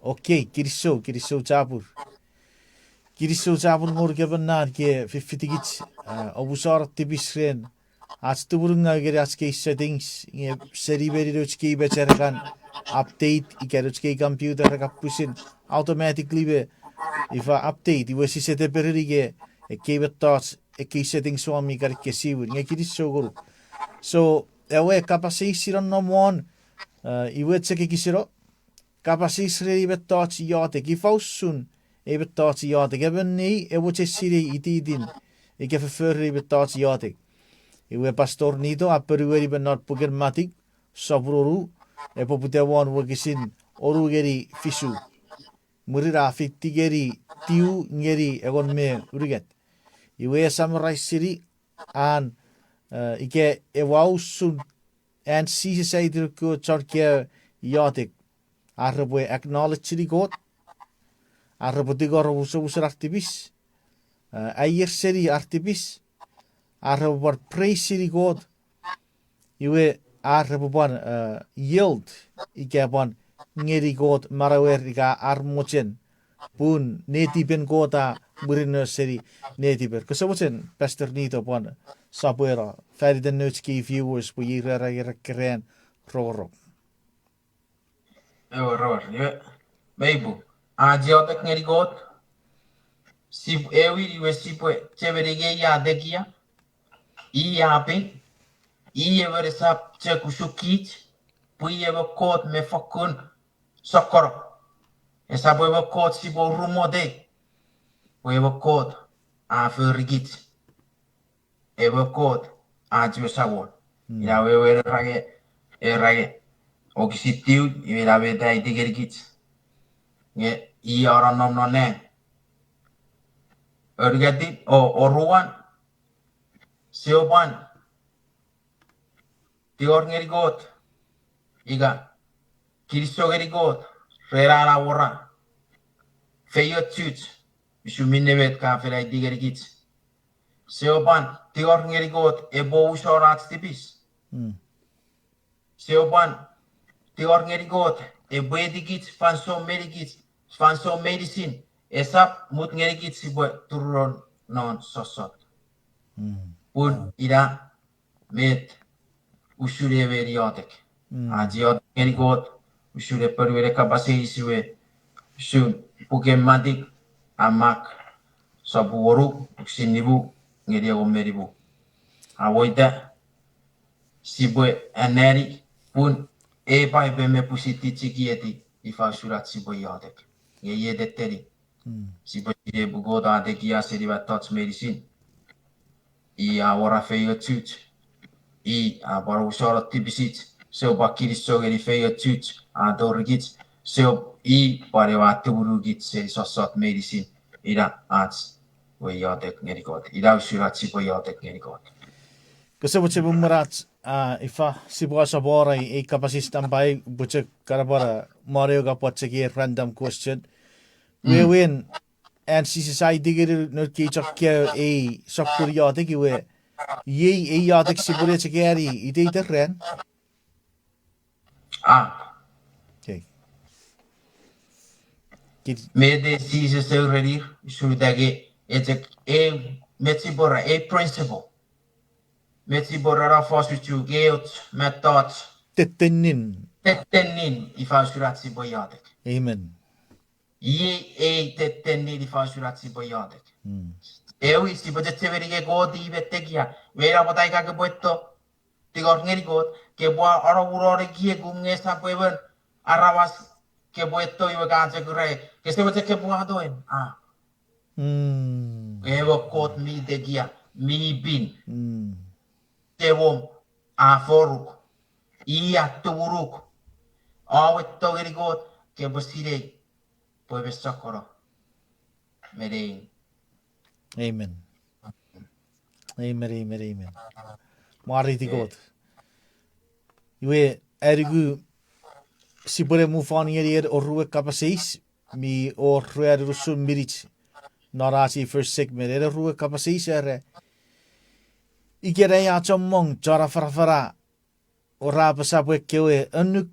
Okey, kiriso cabur. Kiriso cabur ngor ke benar ke fifitigit obusar tipis आज तो बुरुंगा अगर आज के settings ये seri beri रोज के बेचारे kan update इके रोज के computer का pusin automatically be if update iwe si sete periri ke betas ke settings suami kar ke siwur nge kiri soguru so ewe kapasi siron no mon iwe tseke kisiro kapasi siri betas yate ki fausun e betas yate ke benni ewe tse siri itidin ike verfurri betas yate Iwe pastor Nito aperueri benot puger matik sabruru e poputewan wakisin oru geri fisu murira fitti geri tiu ngeri egon me uriget iwe samurai siri an ike ewausun an sisi saidir ko charke yatik arrebo acknowledge siri got arrebo digor usur artibis ayer siri artibis arrebo bar praise siri God iwe arrebo ban yield ike ban ngeri God marawer ika armochen pun netipen kota burino siri netiper kasabochen pastor Nito ban sabuera feri den nutski viewers bu yira keren roro ror ye meibu ajiotek ngeri God si ewi iwe sipwe cheverige ya dekia I ape I ever sap chekusukit pui ever caught me fakun sokor esa ever caught si bo rumode we ever caught a fergit ever caught a jwesawon ila we rage o kisitiu ila we dai digergit nge I ara nom no ne ergati o ruan siopan Tior ngeri got iga kiriso ngeri got rera la wora feyo tut bisu minnevet ka fela digeri git seopan tior ngeri got ebo usorat tipis seopan tior ngeri got ebo edigit fanso medikit fanso medicine esap mut ngeri git sibo turun non sosot pun ida met usure veriotek ajiot ngeri got usure perwere kapase isiwe sun pukematik amak sabu woru sinibu ngeri omeribu awoita sibwe aneri pun e pai pe me pusiti chikieti ifa surat sibo yotek ye deteri sibo ide bugoda de kia seriva touch medicine I awara feyo tut I abara usara tipisit seo bakiri sogeri feyo tut adorgit seo I parewa turugit seri sosot medicine ira arts we yotek ngerikot ira usurat sibo yotek ngerikot kasi buche bumarat ifa sibo sabora e kapasis tambay buche karabara Mario ka potse ki random question we win and CCI digger no ki chakya e sakkur yotek we ye e yotek sibure chekeri ite ite ren okay mede sise se rerir sudage etek e metsibora e principle metsibora ra fosu geot method tetenin ifa usurat sibo yotek amen e tettenni di fasurazzi boyotek. Ewi si potete vedere godi vettegia, vera potai ka kebueto, tigor ngeri god, ke bua ora urore gie gunge sampai ben arawas kebueto iwe kaje kure, ke se potete ke bua doen. Ewo kot mi degia, mi bin. Tewom aforuk, iya turuk. Awet to ngeri god, ke bosire puede socorro. Merein. Amen. Amen. Mari ti God. Iwe ergu sibure mufani eri orruwe kapasis mi orruwe rusun mirich narasi first segment eri orruwe kapasis ere ikere ya chomong jara farafara ora pasabwe kewe anuk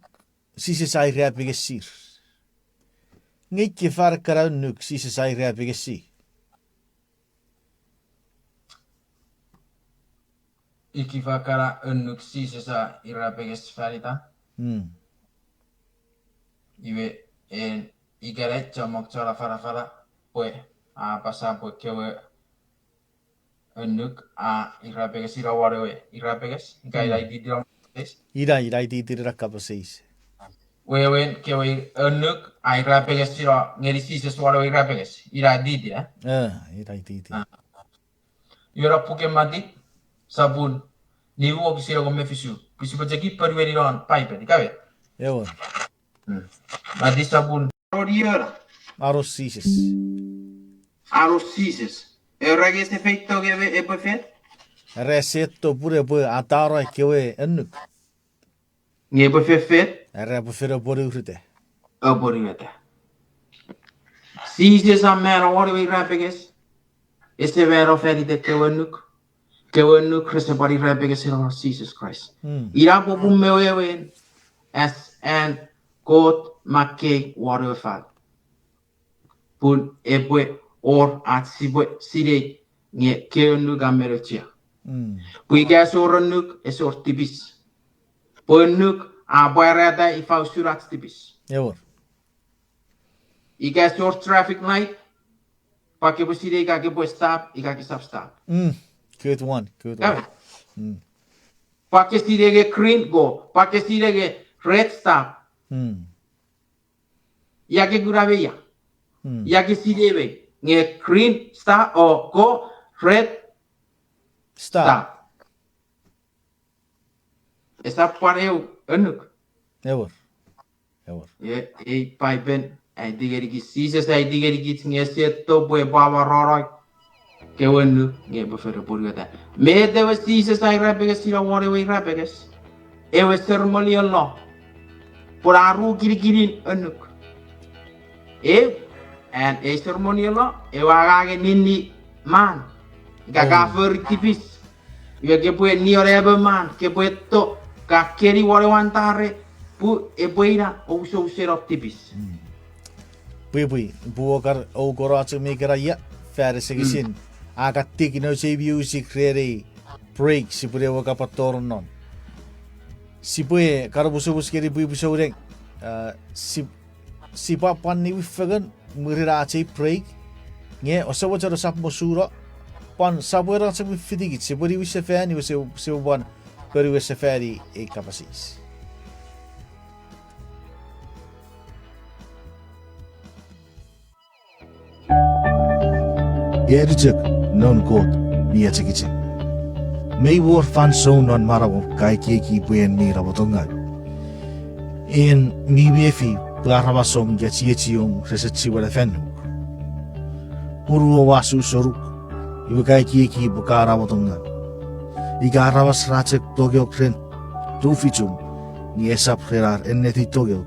sisi sai repige sir Ngikki farkara unnuk siis sai räpigesi. Iki fakara unnuk sisesa irapeges farita. Iwe en igare chamok chara fara pue a pasa pue kewe unnuk a irapeges irawarewe irapeges gaira ididram des. Ira di rakapasis. Wewen kewe unnuk a irapeges ira ngeri sises warewe irapeges ira didi ya. Ira di. Yura puke mati sabun niwo kisira gome fisu. Pisu pajaki parweri ron pipe di kawe. Ewan. Mati sabun rodiora. Aros sises. Aros sises. Eurage se feito que epwe fet. Resetto pure atara kewe unnuk. Nge epwe fet. Repufira pure urite. Aboriweta. Sises a mero warewe irapeges. Este vero ferite kewenuk. Kewenuk resepari irapeges in Jesus Christ. Irapo bumewewen as and God make warewe fat. Pun epwe or at side nge kewenuk a merochia. Puigas oranuk es or tipis. Punuk a boyrata ifau surat tipis. Ewan. Igas or traffic light. Pakai bersih kaki buat stop, kaki stop. Good one. Pakai sih ke green go, pakai sih ke red stop. Ya ke gurabe ya. Ya ke sih be, nge green stop or go red stop. Esa pareu enuk. Ewan. Ya, pipen. Ai digeri ki sisa sai digeri ki ngese to boy baba roroi ke wonu nge befere burgata me de was sisa sai rapeges sira wore we rapeges e we ceremony Allah por aru kiri anuk and e ceremony Allah e waga ge nini man gaga fer tipis ye ke pue ni orebe man ke pue to ka keri wore wantare pu e poina o so serop tipis. Pui, buokar o koraatsu mikera ya färsegisin. Agatti no se music rere break si pure waka patornon. Si pue karabusubus keri pui busoreng. Si papan ni wifagan muriraatsi break. Nge osawa charo sap mosura. Pan sabwera sa wifidigit si puri wisefani wise wan puri wisefari e kapasis. Erjek non kot ni achikiche. May war fan so non marawo kai ki buen mi rabotonga. In mi befi plarabasom yachichium resetsi wala fenu. Puru wasu soruk. Ibu kai ki bukara rabotonga. Igarabas rachek togyo kren tufichum ni esap rerar enneti togyo.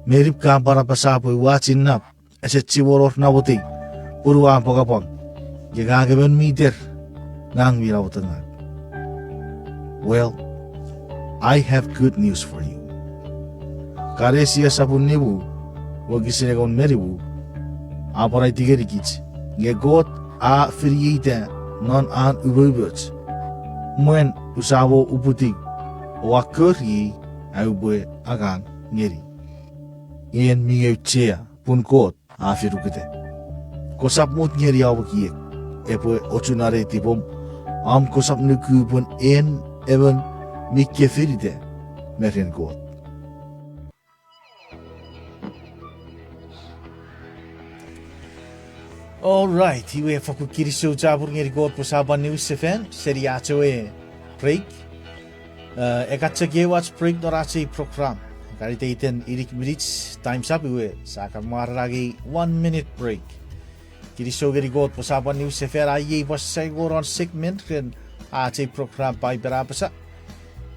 Merip ka para pasapo watching nap esetsi woror naboting. Uruan pagapang, gagawin meter nang mirawatan. Well, I have good news for you. Karesiya sabun nibu, wagisinagon meribu, aparay tigerikits, ngegot a friita non an ububut. Muen usabo uputig, wakuri ayubwe agan ngeri. Ien miyauchea punkot a firukite. Kosap mut ngeri awak epwe ochunare tipom am kosap nuku pun en even mikke firite merin god. All right, iwe faku kiriso jabur ngeri god posaban news sefen seri achoe break. Ekatse gewatch break dorache program. Kali teiten irik minutes times up iwe saka maragi 1 minute break. Kiri sogeri god posaban news sefer aye was segoron segment ken ache program pai berapasa.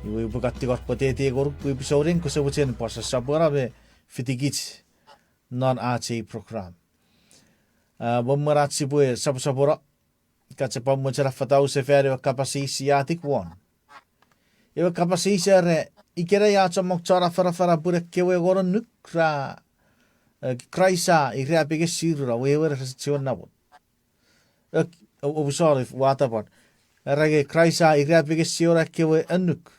Iwe bugatti got potete goruk episode ko sebuchen posa sabora be fitigit non ache program. Bommerat sibue sabora katse pammochara fatau sefer kapasisi atik won. Iwe kapasisi re ikere ya chamok chara fara burek kewe goron nukra kraisa I rea bege sirura wewer resition nabot. Obusor if waterpot. Rage kraisa I rea bege siora kewe anuk.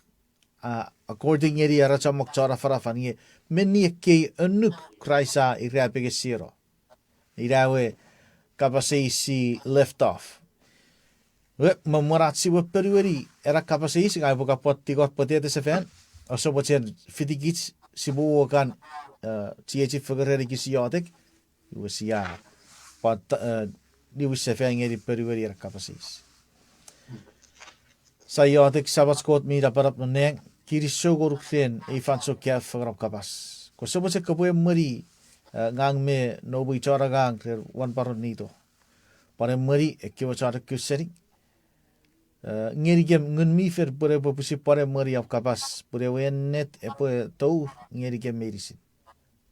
According eri arachamok chara farafan meni ke anuk kraisa I rea bege siro. I rawe kapasisi left off. Mamoratsi wa periweri era kapasisi ngai boka potti got potete se fan. Also bochen fitigits sibu kan TH figureri kisiotek. Usia pat ni wisse fan eri periweri era kapasis. Sayotek sabatskot mi dapat meneng kiri sogor kren ifanso kia fagrap kapas. Ko soboche kapoe mari ngang me no bicara gang wan parot Nito. Pare mari ekiwa cara kusering. Ngeri gem ngun mi fer pure popusi pare mari ap kapas pure wen net epwe tau ngeri gem medicine.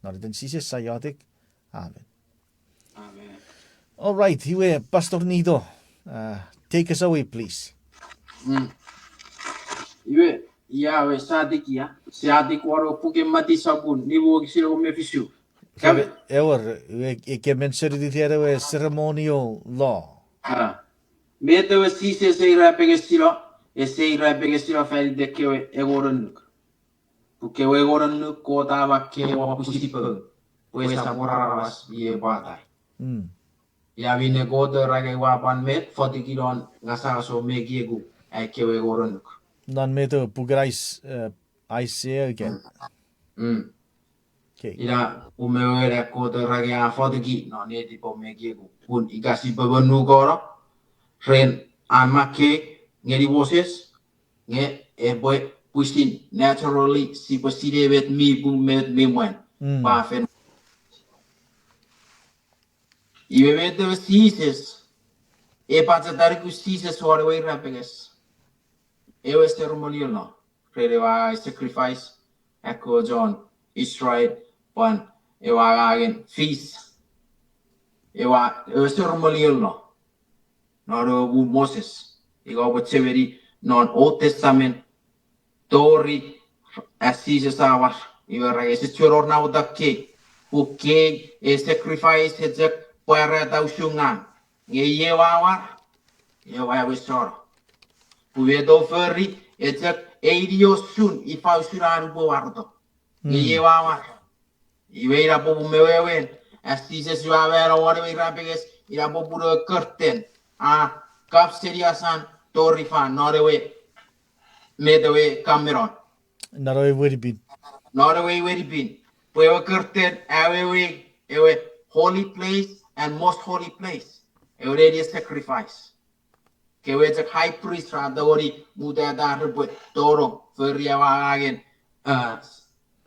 Norden sise sayotik. Amen. Amen. All right, here Pastor Nito. Take us away, please. Iwe yawe sadikia sadik waro puke mati sabun ni wo kisiro me fisu. Ewer ik menser dit here ceremonial law. Mete we sise se rapege siro e se rapege siro fai de ke egoron. Puke we egoron ko ta wa ke wa pusipo. Pues saboraras ye batai. Ya vine godo rage wapan met 40 kilon ngasa so me giegu ai ke we egoron. Dan meto pugrais I say again. Okay. Ira umewere godo rage a 40 ki no ne tipo me giegu. Pun igasi babanu goro. Ren amake ngeri boses nge eboy pusin naturally si posire bet mi bu met mi mwen pa fen iwe met de sises e pata dar ku sises ore we rapeges e we ceremonial no rede wa sacrifice echo John Israel pan e wa again feast e wa ceremonial no Noro bu Moses. Ikaw po tseveri non Old Testament tori asise sawas. Iwa rage se churor na udakke. Uke e sacrifice hejek para tau sungang. Nge yewawar. Yewa wisor. Puwedo ferri hejek eidio sun ifau suranu po warto. Nge yewawar. Iwe ira po bumewewen. Asise suawera wari rapeges ira po puro curtain. Kap seriasan torifan Norway medewe Cameron. Norway would be. Norway very been. Puewa curtain ewe holy place and most holy place. Already sacrifice. Kewe the high priest radori muda da rebut toro feriawa again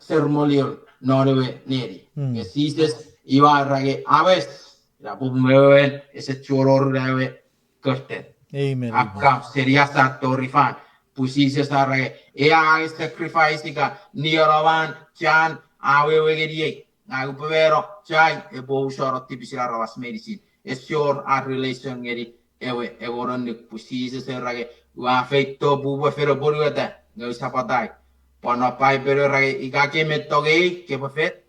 ceremonial Norway neri. Jesus iwa rage aves. La bumewen ese choror rewe curtain. Amen. Akam seriasa torifan. Pusise sarage. Ea sacrifice ka niarawan chan awe wegediye. Nagu pevero chai e bo shoro tipisira ravas medicine. Es your a relation ngeri ewe egoron nik pusise sarage. Wa feito buwa fero borueta. Ngawi sapatai. Pono pai pero rage ikake metoge ke pefet.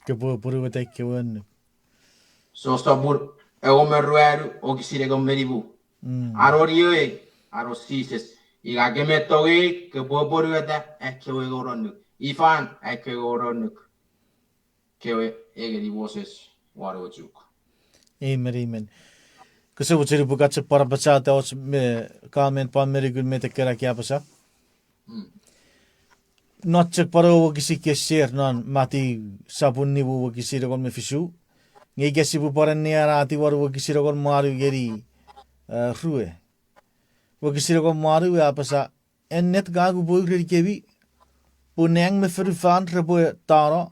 Ke borueta ke wan. So sabur egomerueru o kisire gomeribu. Arorie arosises. Iga gemetoge ke boborueta ekewe goronuk. Ifan ekewe goronuk. Kewe egeri boses warojuk. Amen. Kasi buciri buka para baca tahu me comment pan meri gun me tekera kya pasa. Not cek para wo kisi ke share non mati sabun ni wo kisi regon me fisu. Ngai kesi bu para ni arati war wo kisi regon maru geri rue. Wo kisi regon maru apa sa ennet gagu boy geri kebi puneng me ferufan rebo taro.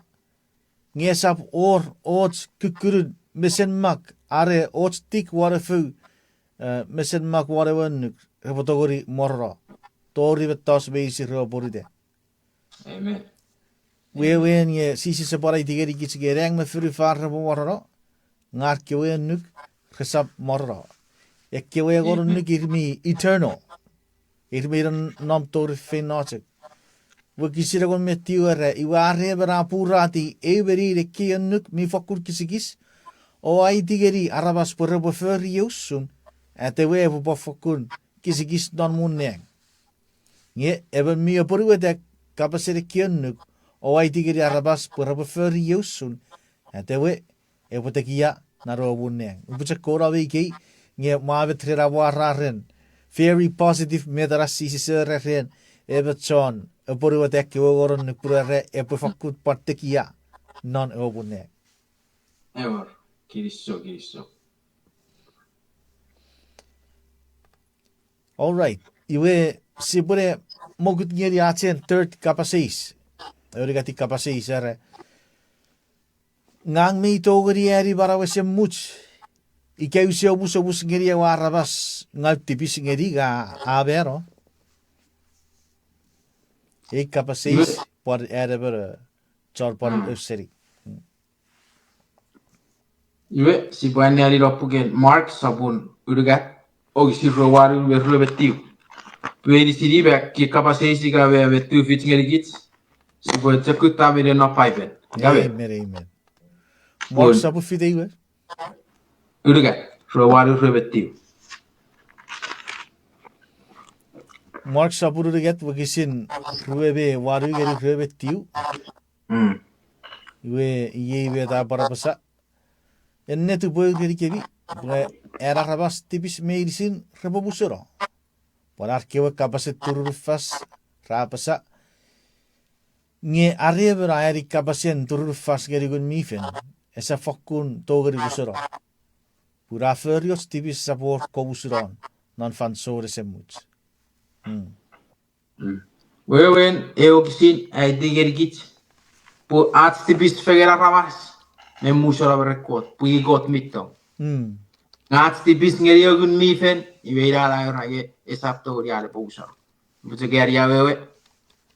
Ngai sap or ots kukurud mesen mak are ots tik ware fu mesen mak ware wan repotogori morro. Tori betos beisi reboride. Amen. Wewen ye sisi separa itigeri kits gereng me ferufan rebo morro. Ngar kewe nuk resap morro. Ek kewe goron nuk irmi eternal. Irmi ran nam tori fe noche. wakisira kon metiuare iware berapurati everi de kiannuk mi fokur kisigis o ai tigeri arabas porabo feriusun atewe po fokun kisigis don munneng nge eben mi poruete kapasere kiannuk o ai tigeri arabas porabo feriusun atewe epotekia naro munneng upucha kora wiki nge mavetrera wararen very positive medarasi siseren ebetson poruete kiworon nukpurare epofakut partekia non obunne Ever. Kiriso. all right iwe sibure mogut ngeri achen third kapasis origati kapasis are ngang mi togri eri barawese much ikeusi obus ngeri warabas ngal tipis ngeri ga abero ek kapasis por ereber chor por useri Iwe si buan ali ropugen Mark sabun urugat og si rowaru we rubetiu. Pwede si ribe ki kapasesi ga we tu fit ngerigit. Si buan cekuta me no pipe. Gabe. amen Mark sabu fideiwe Urugat rowaru rubetiu. Mark sabu urugat wagisin ruebe waru geri rubetiu iwe iwe da barabasa enne tu boy geri kebi era rabas tipis medicine rebobusero parar kewa kapaset turufas rapasa nge arriver aeri kapasen turufas geri gun mifen esa fokkun togeri busero pura ferios tipis sabor kobusuron non fan sore semuch Wewen eokisin ay digerigit. Po at tipis fegera ramas. Me musora berekot. Pugi got mitto. At tipis ngeri ogun mifen. Iweira la rage esapto riale pousa. Buce geria wewe.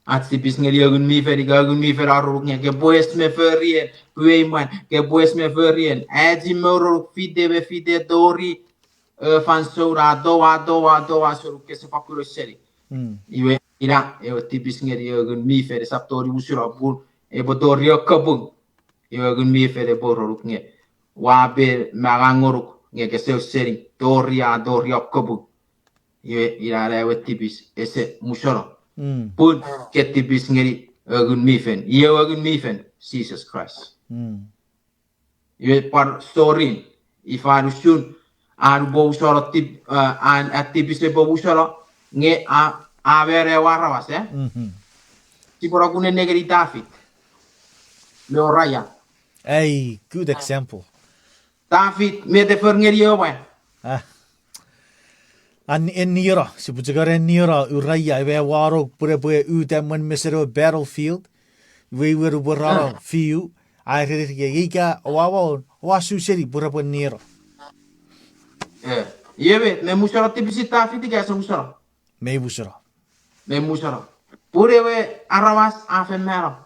At tipis ngeri ogun mifen. Iga ogun mifen arruknya. Ke boes me ferrien. Pueiman. Ke boes me ferrien. Adi moro fide dori. Fan sora doa suru ke sepakuro seri. Iwe ira e tipis ngeri ogun mifen esapto usura bun. E bodorio kabung. Iwe ogun mifen e bororuk nge. Wabe magangoruk. Nge ke sering doria kabung. Iwe ira ewe tipis ese musoro. Pun ke tipis ngeri ogun mifen. Iwe ogun mifen Jesus Christ. Iwe par storin. Ifarusun an bosoro tip an tipis e bosoro nge a vere warawas Tipora kune negeri David. Leo raya. Hey, good example. David me de ferngeri owe. An enira, si bujagara enira uraya iwe waro pure utemen mesero battlefield. We were burara fiu. I read giga wawa wasu seri pure nira. Iwe me musoro tipisi David ga so musoro. Me busara. Me musoro. Pure we arawas afemero.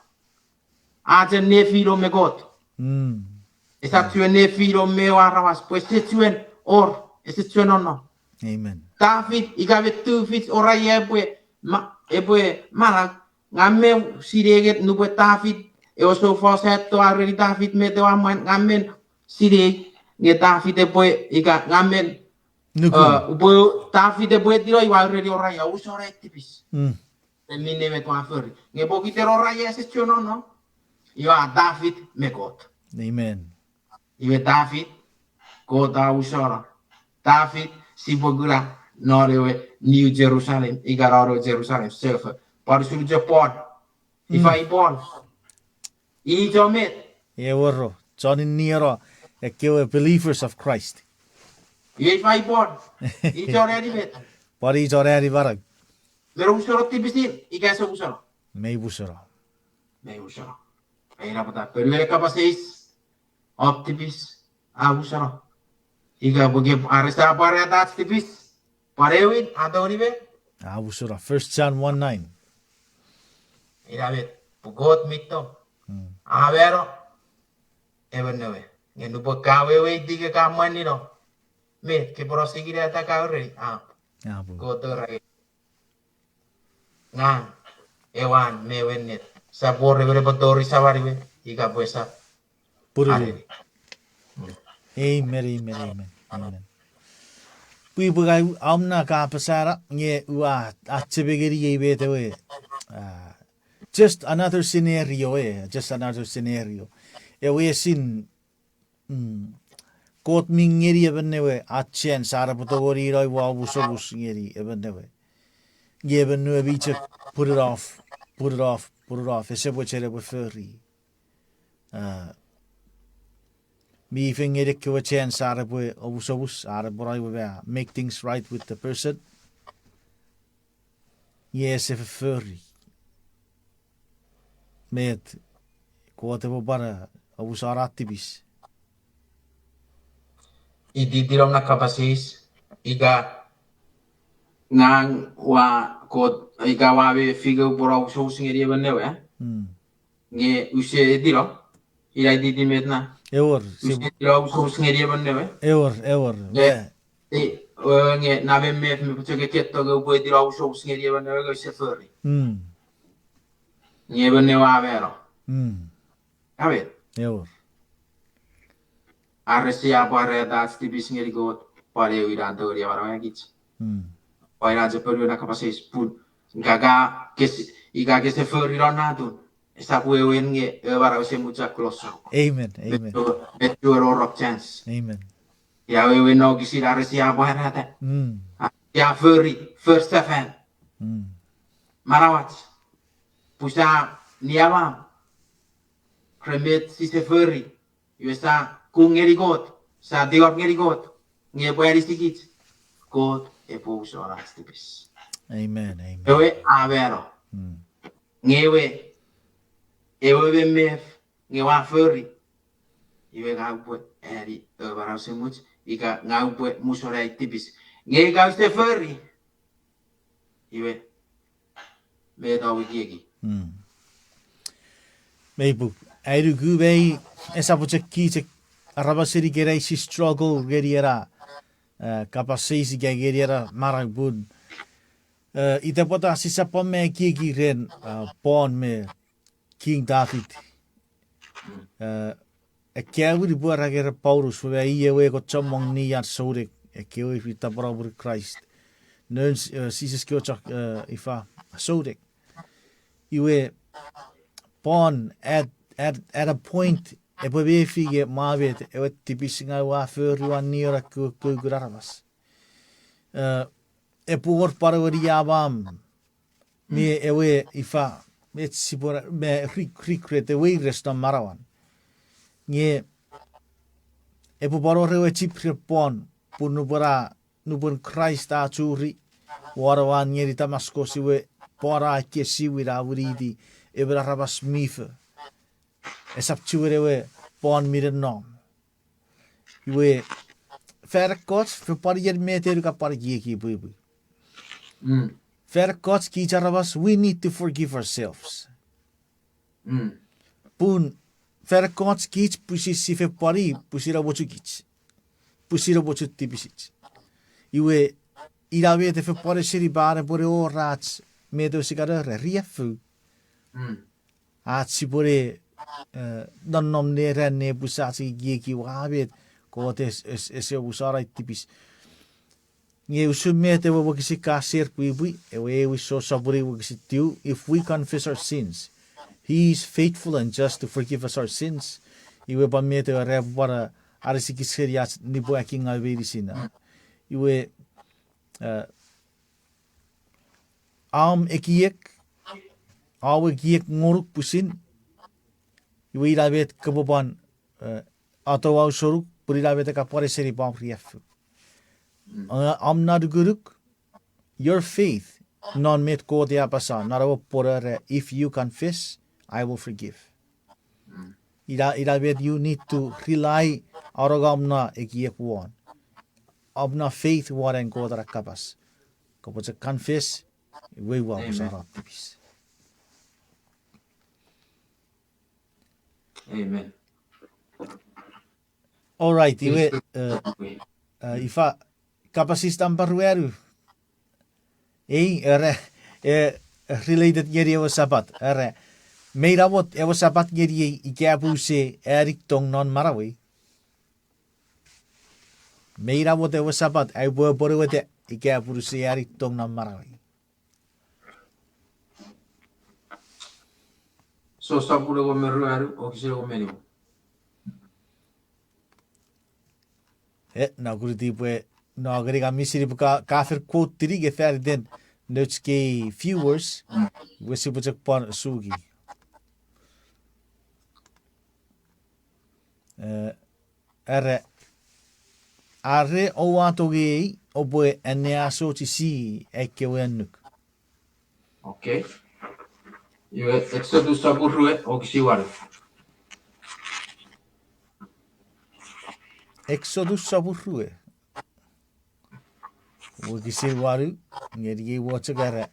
Aja ne filo me got. Esa tue ne filo me arawas pues se tuen or ese tuen no. Amen. David igabe tu fit ora epwe malak ngamme sireget nubo David e oso fosetto arri David me to aman ngamen sire nge David epwe iga ngamen ubo David epwe tiro iwa arri ora ya usore tipis. Mine me to aferi nge bokite ora ya se tiono no. Iwa David me got. Amen. Iwe David kota usora. David si bogura Norewe New Jerusalem, Igararo Jerusalem, self. Parisuru Japan. If I born. Ijomet. Ewarro. John in nira. Ekewe believers of Christ. If I born. Ijoredi met. Pari jorari varag. Pero usoro tipisin. Igasa usoro. Me busara. Me usoro. Aira pata. Pero ele kapaseis. Optipis. Usoro. Iga boge arresta para dat tipis. Parewin adoribe. Busara. 1 John 1:9. Irabet. Pugot mito. Avero. Ebenewe. Ngenupo kawewe diga kamani no. Me ke proseguir ata kawre. Goto rage. Nga. ewan mewenet. Sabore vere botori savariwe. Iga buesa Pururu. arere. Amen, amen, amen, amen. Pui bugai amna ka pasara nge ua atibigiri ye bete we. Just another scenario just another scenario. E we sin kot mingeri ebenne we atchen sara potogori roi wa omusomus ngeri ebenne we. Geben nu biche put it off, put it off, put it off. Ese bochere we furry. Mi fingere ke we chen sara we omusomus ara borai we make things right with the person. Yes, if furry. Met kote bo bara obusara tipis. Ididiram na kapasis. Iga ngang wa kot iga wa be figa bora uso singeri ebenne we. Nge use diro. Ira didi metna. Eor, Use diro uso singeri ebenne we. eor. Nge nabe me putoke ketto go poi diro uso singeri ebenne we go se furry. Nge ebenne wa vero. A ver. Eor. Arresti apa reda tipis ngeri got pare ira tori avara gits. Paira je peru na kapasis pun gaga iga ke se furry rona tu. Esa puewen nge vara se mucha closer. Amen. Bet your rock chance. Amen. Ya we no gisi arresti apa reda. Ya furry first fan. Marawat. Pusa niawa. Kremet si se furry. Yusa kung ngeri got. Sa dior ngeri got. Nge pueri stikit. Got e pouso aras tipis. Amen. Ewe avero. Ngewe. Ewe bemef. Ngewa furry. Iwe gaupe eri barau semuch. Ika gaupe musorai tipis. Nge gauste furry. Iwe. Medo wigiegi. Meibu. Airu gubei esa poche kite arabasiri gerei si struggle geriera. Kapasisi geriera marang bun. Ita pota sisa pome kiki ren pon me King David. E keawi di buara gera Paulus we ie we ko chomong ni at sodik e keawi fita brabur Christ. Nön sisis kiochak ifa sodik. Iwe pon at a point e pwe fige mavet e wet tipisinga wa furry wa niora ku guraras. E puor parawari abam me ewe ifa met sipora me recreate the way rest on marawan. Nge e puparo rewe chipre pon punubora nubun Christ a churi warawan ngeri tamasko siwe pora ke siwi ra uridi e bra rabas mife e sap churewe pon miren nom iwe ferkot fe parier meter ka pargi ki bubu ferkot ki charabas we need to forgive ourselves pun ferkot ki pusi sife pari pusira bochu ki pusira bochu tipisic iwe irawe te fe pare siri bare pore o rats medo sigara riefu si pore non nom ne renne busasi gieki wabet ko te ese busara tipis nge usumete wo kisi kasir pui e we so saburi wo kisi tiu if we confess our sins he is faithful and just to forgive us our sins iwe pamete re para arisi kiserias ni boaking alveri sina iwe ekiek awe giek ngoruk pusin iwe iravet kaboban atau soruk puri iravet ka pare seri bam rief not guruk your faith non met ko dia pasa narawa porare if you confess I will forgive iravet you need to rely aragamna ekiek one abna faith waren ko dara kapas ko confess we will usara tipis. Amen. All right, iwe ifa kapasistan parueru. Ere related ngeri ewa sabat. Are meira wot ewa sabat ngeri I kia puse erik tong non marawi. Meira wot ewa sabat ai bua bore wete I kia puse erik tong non marawi. So sapure go meruaru o kisiro go meriu. Na kuri tipwe na gari ka misiri ka kafir quote tiri ge fer den notes ke viewers wesi bujak pon sugi. Are o ato ge o boe ene aso ti si eke wenuk. Okay. Iwe exodus sapurue o kisiwaru. Exodus sapurue. Wakisir waru ngeri wacha gara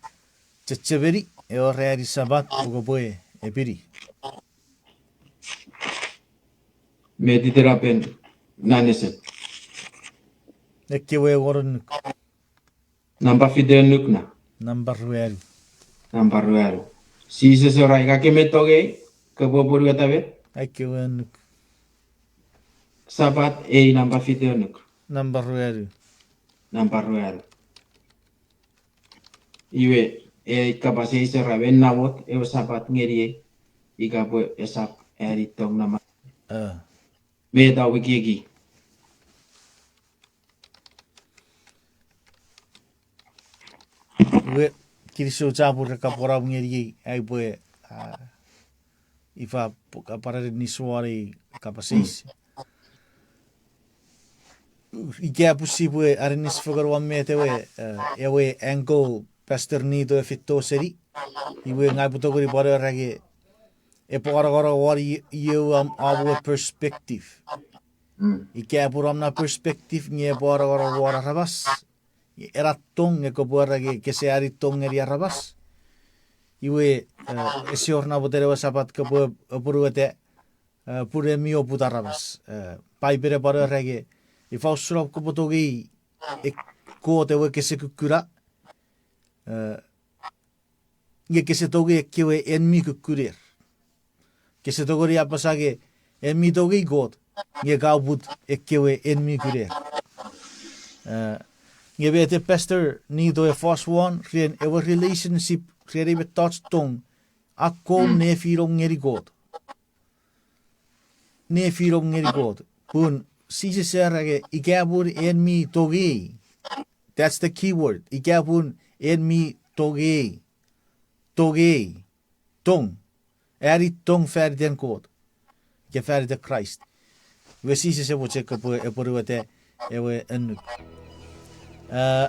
chachaberi e o reari sabat ugo boe e biri. Mediterapen naneset. Eke we waran Namba fide nukna. number rueru. Namba ruaru. Si seseorai kake metoge ke bobor gatabe. Eke we nuk Sabat e namba fide nuk. number rueru. Namba ruaru. Iwe e kapase isera ben nabot e sabat ngeri e kapo esap eritong nama. Me da wiki. We kiriso chapu reka pora ngeri ai boe ifa kapara ni suari kapasis. Ikea pusi boe arinis fogar wa mete we ewe angle pastor Nito e fitto seri. Iwe ngai putogori bore rage e pora wari you abu perspective. Ikea puram na perspective nge pora wara rabas. Era tong e ko bora ke se ari tong eri rabas. Iwe ese orna botere wa sabat ke puruete pure mio putarabas. Pai bere bora rage I fa usrop ko potogi e ko te we ke se kukura. Nge ke se togi e kiwe enmi kukurir. Ke se togori apasage enmi togi god. Nge gaubut e kiwe enmi kurir. Nge bete pastor Nito e first one rien ewe relationship rien be touch tong akko ne firong ngeri god. Ne firong ngeri god. Pun sisi serage ikabun enmi togi. That's the key word. Ikabun enmi togi. Togi. Tong. Eri tong fer den god. Ke fer de Christ. We sisi se boche ke e poruete ewe ennuk.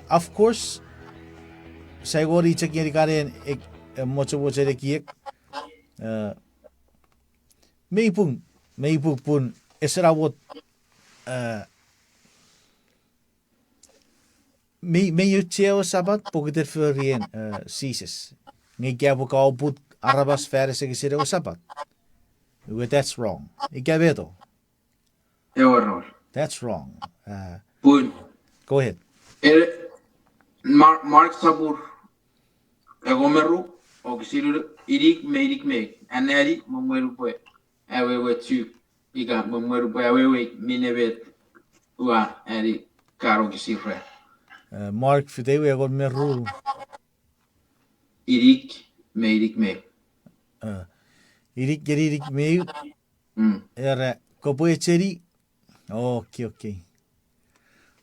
Of course, sai gori check yeri karen mocho boche de kiek. Meipung pun esra wot me you cheo sabat pogiter för rien sises. Nge gabo ka put arabas fere se gisere sabat. That's wrong. Ikabeto. Error. That's wrong. Pun. Go ahead. Mark sabur egomeru o kisiru irik me aneri momeru po ewe tu iga momeru po ewe minebet wa eri karo kisifre Mark fidewe egomeru irik me irik me era kopoecheri okay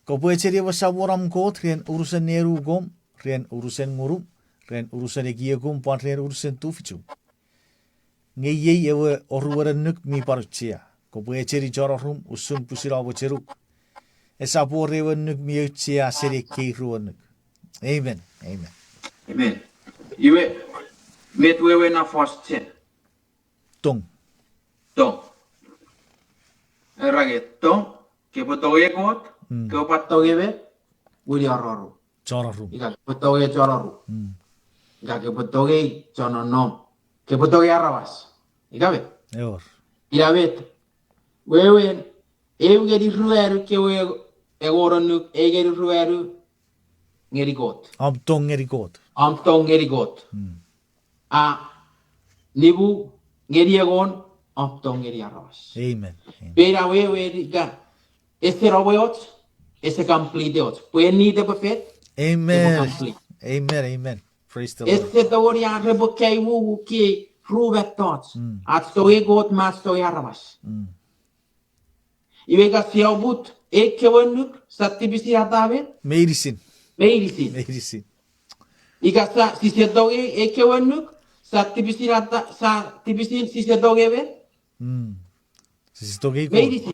kopoecheri wasaworam kot rien urusan neru gom rien urusan ngurum rien urusan egiegum pan rien urusan tufichu ngeye ewe oruwaran nuk mi parchia kopoecheri jororum usun pusira bocheru esapore wen nuk mi uchia sere keiruan. Amen. Iwe metwewe na first chen Tong erage tong ke potoye kot ke patoye be uri arroru Jororum. iga potoye jororu iga ke potoye jononom ke potoye arrabas igabe Eor. irabet wewen evgeri rueru ke we egoronuk egeri rueru ngeri got Am tong ngeri god. am tong ngeri got nibu ngeri agon opto ngeri arabas. Amen. Pera we diga ese robeot ese complete ot. Pues ni de perfect. Amen. Complete. Amen. Amen. Praise the Lord. Esse dori arrebo kei wu ki ruvet tots. At sto egot mas sto arabas. Iwega siaubut ekewenuk satibisi ataben Medicine. meirisin. Medicine. Ika sa si se doge ekewenuk satibisi ata sa tibisin si se doge ben Sistogay ko. meirisin.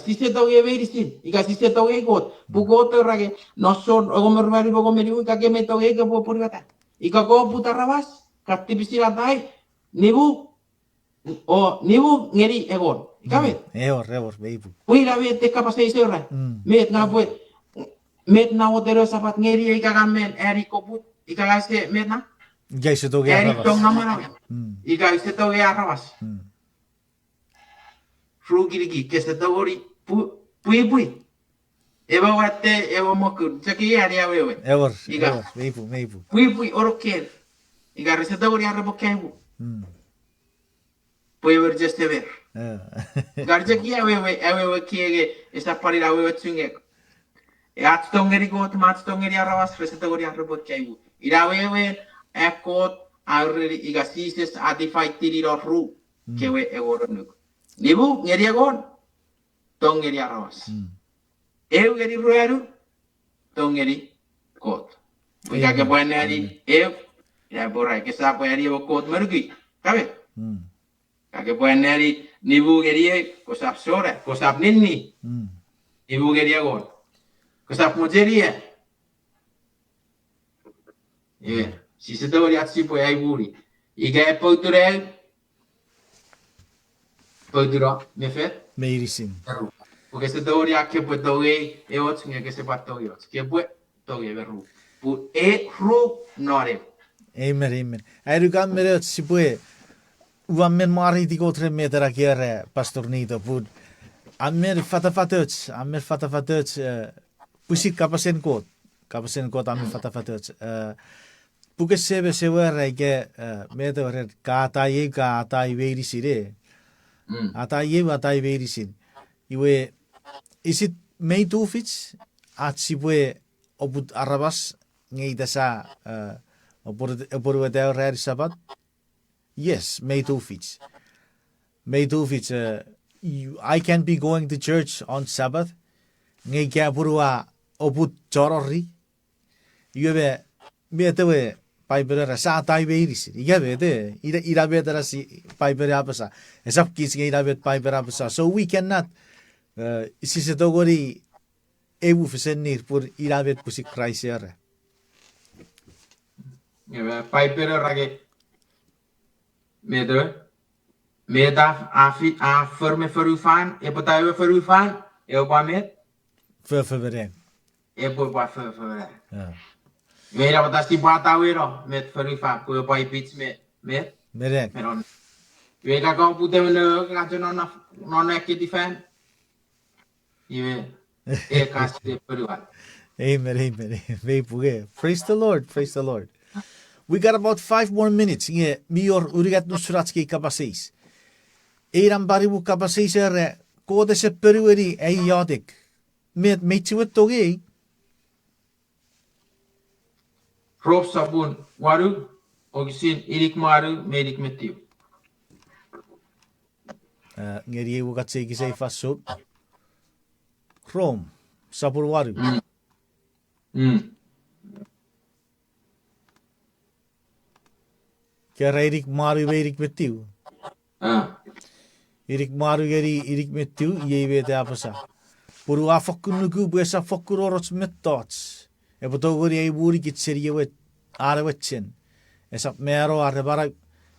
Si se doge meirisin. Ika si se doge got. Bugot rage noson ogomeri bogomeri ika ke me doge ke bo purgata. Ika go putarabas katibisi atai nibu nibu ngeri egon. Ika bet. Eor, baby. Wira bet te kapasay sera. Met nga po. Met na otero sapat ngeri ikagamen eri koput. Ikagase met na. Gay Sistogay Eri arabas. tong naman. Ikagase to ge arabas. Frugirigi kese to ori pui. Eba wate eba mokun. Saki ari awewe. Eor, Iga. baby. Pui oroken. Igarese to ori arabo kebu. Pui verjeste ver. Garja ki awewe kiege esa parira awewe tsunge. At tongeri got mat tongeri arabas resetoria robot kaibu. Irawewe ekot arri igasises adifai tiriro ru kewe egoronuk. Nibu ngeri egon tongeri arabas. Eu ngeri rueru tongeri got. Buka ke buenari ya borai ke sa buenari bokot mergi. Kabe. Kake buenari nibu ngeri kosap sore kosap ninni. Nibu ngeri egon. Kosap mojeria. Si se doveri atsi poi ai buri. Iga poi turel. Poi duro, me fet? Medicine. Porque se doveri anche poi toge e ot che se fatto io. Che poi toge veru. Pu e ru nore. Amen. Airu kamere sipue. Uamen mari di gotre metera kiere pastor Nito pud. Amer fatafatots. Pusik kapasen kot amer fatafatots. Puke sebe sewer ke meter katai veiri sire. Atai veiri sin. Iwe is it made to fits at sipue obut arabas ngei dasa opor rer sabat. Yes, made to fits. I can be going to church on Sabbath. Ngay kaya purwa obut chorori. Iwe metewe paipera sa tai beiris. Igabe de irabe dara si paipera apasa. Esap kis ngay irabe paipera apasa. So we cannot isisetogori ewu fesenir pur irabe pusik Christiere. Paipera rage metewe. Meta a firme verufan, e potawe verufan, e op met. Ververen. E poi pa ververen. Vera wat as die bata wero met verufan, poi pa ipits met. Meren. Meron. Vera kan pute me ngato non ek di fan. Iwe e kas de verufan. Amen. Praise the Lord. We got about 5 more minutes. Nge mior urigat nusratski kapasis. Eiran baribu kapasis kode se perueri ei yadik. Met meitsuet toge. Rob sabun waru ogisin irik maru medik metiu. Ngeri ugatse gisei fasot. Rom sabur waru. Kera irik maru veirik metiu. Irik maru geri irik metiu ieve te apasa. Puru afakkunuku buesa fakkurorots mettots. E potogori ei buri kitseri wet arewetchen. Esap mero arebara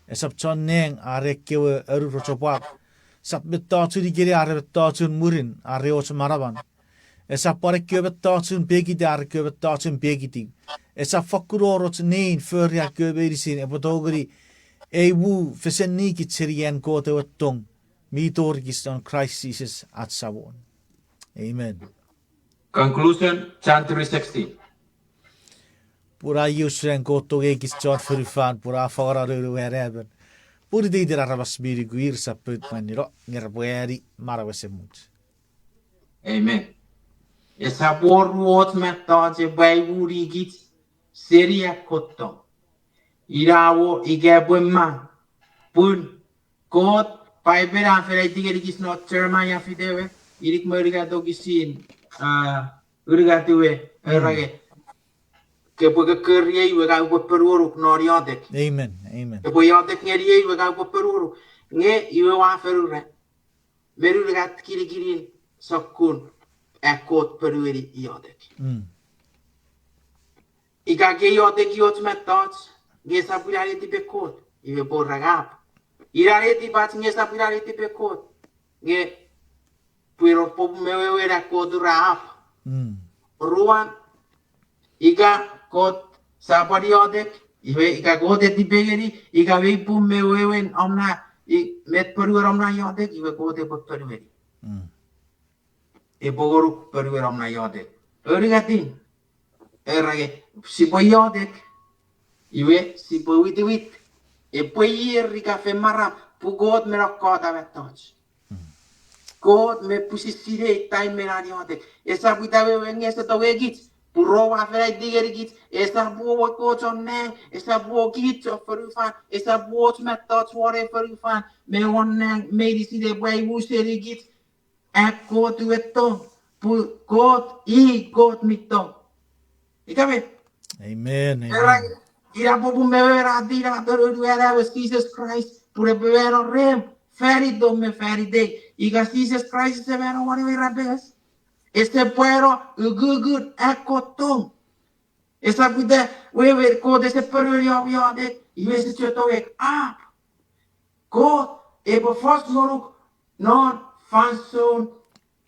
esap chonneng arekkewe erurochopak. Sap mettotsu digeri arebettotsun murin areots maraban. Esap parekkewe bettotsun pekiti arekkewe bettotsun pekiti. Esap fakkurorots nein förja köberisin e potogori ei bu fesenni kitseri en kote wettong. Mitorgis on Christ Jesus at Savon. Amen. Conclusion, John 3:16. Pura Yusren koto ekis John Furifan, pura fora wherever. Puri di rabas biri guir sa put maniro, ngerbueri marawesemut. Amen. Esa boruot metaje baiburi git seria koto. Irawo igebwema. Pun God paibera fere digis not Jeremiah fidewe. Irik meriga dogisin. Uriga tuwe erage. Que porque queria e o go peruro no yodek. Amen, amen. Que po yodek ngeri e o go peruro. Nge iwe wa ferure. Meru gat kiri kiri sakun ekot peruri yodek. Ika ge yodek yot metot. Nge sapirari ti pekot. Iwe borragap. Irare ti bat nge sapirari ti pekot. Nge puiro pop mewe ra kodurap. Ruan ika kot sapari yodek. Iwe ika gode ti pegeri. Ika wei pum mewe omna. Met peruri omna yodek. Iwe gode pot peruri. E bogoru peruri omna yodek. Origatin. Erage si po yodek. Iwe si po wit. E poi riga femara pugod me rakkota vettoch. God me pusisire time me na yodek. Esa buita we wenge sa tawegit. Puro wa fere digerigit. Esa buo ko jonne. Esa buo git of ferufan. Esa buo mettoch wore ferufan. Me wonne me diside way wuserigit. Ecco tu etto. God God mitto. Ikabe. Amen, Era amen. ira popu mevera dira doru era was Jesus Christ pure bevero rem feri do me feri day. Iga Jesus Christ se vero wani vera bes. Este puero gugut ecco tom. Esa pide we ko de se peru yo de iwe se choto ek up. God e bo fast ngoruk non fanson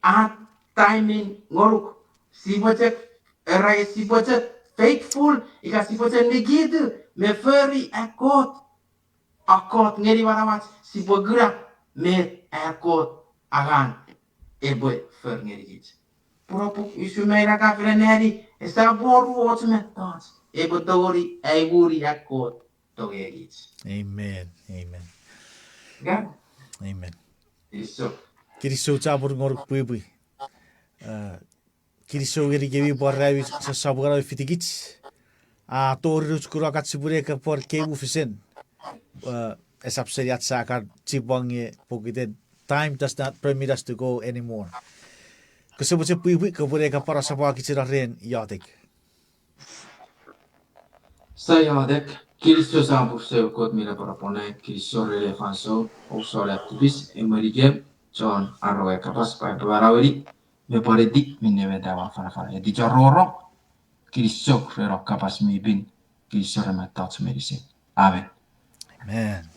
at timing ngoruk. Si bocek era si bocek faithful, ika si bocek negidu, me feri akot, akot ngeri warawat, si bogra me akot agan, ebe fer ngeri git. Propuk isu meira ka freneri, esa boru ots metans, ebe dori aiguri akot togegit. Amen, amen. Gan? Amen. Iso. Kiriso chapur ngoruk pui. Kiriso geri gevi borravi sa sabugara fitigit. A torus kurakat sibure por kebu fisen. Esap seriat sakar cibonge pokite. Time does not permit us to go anymore. Kesebut pui kabure ka para sabwa kicira ren yatik. Saya dek Kristo sampur seukot mila para pone Kristo relevanso usole tipis emerigem John arroe kapas pa barawiri me pare dik minne dawa fara di jororo Kristo rero kapas mi bin Kristo remetat medicine. Amen. Amen.